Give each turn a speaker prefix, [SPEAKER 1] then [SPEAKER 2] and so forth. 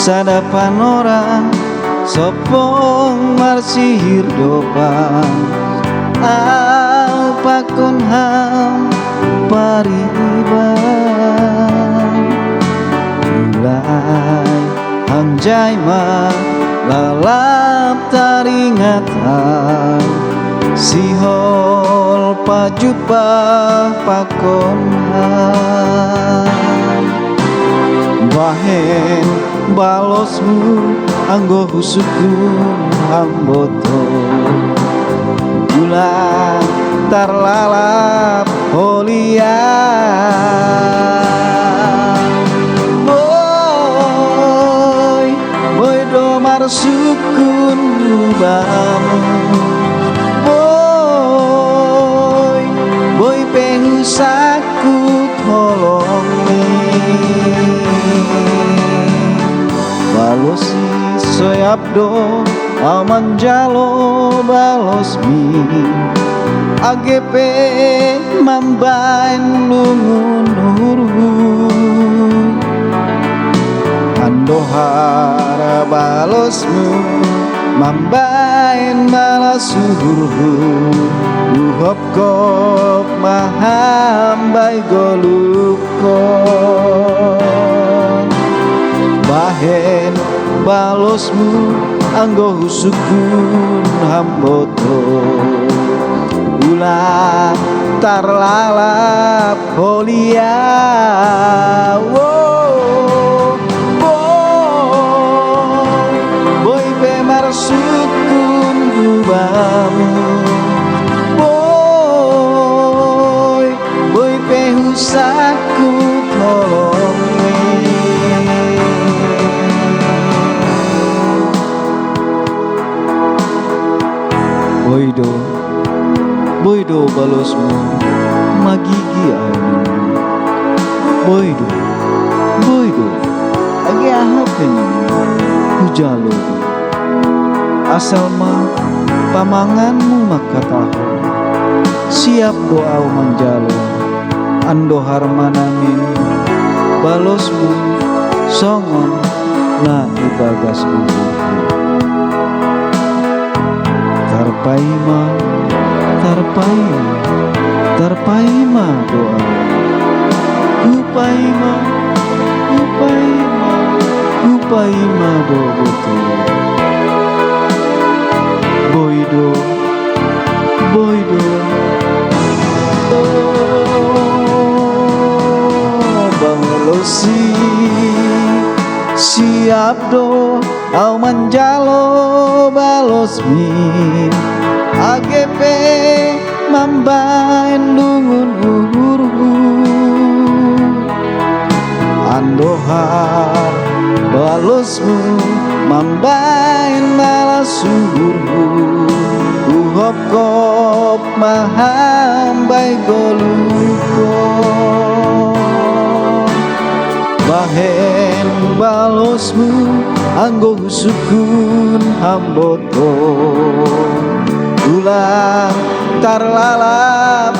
[SPEAKER 1] Sadapan orang sopong marsihir dopan alpakon ham pariban mulai hanjai ma lalap taringatan sihol pajupa pakon ham bahen balosmu anggo husukun hamboto ulang tarlalap holia boy do marsukun bamu boy pengusaku tolongi balosi soyabdo amanjalo balosmi AGP mambain lungun hurhu andohara balosmu mambain balasuhurhu uhop kop mahambai golukon bahen balosmu anggo husukun hamboto ulang tarlalap holia boy be marsukun gubamu boy be husaku tolongi Boydo balosmu magigi anu Boydo agi ahapen hujalo asal mah pamanganmu maka tahu siap doa manjalo ando harmanamin balosmu songon na ibagas tarpaima doa upaima dogoto boydo banglosi siap do au manjalo balosmi AGP mambain lungun uhurhu andohar balosmu mambain balasuhurhu uhop kop mahambai golukon bahen balosmu anggo husukun hamboto ulang tarlalap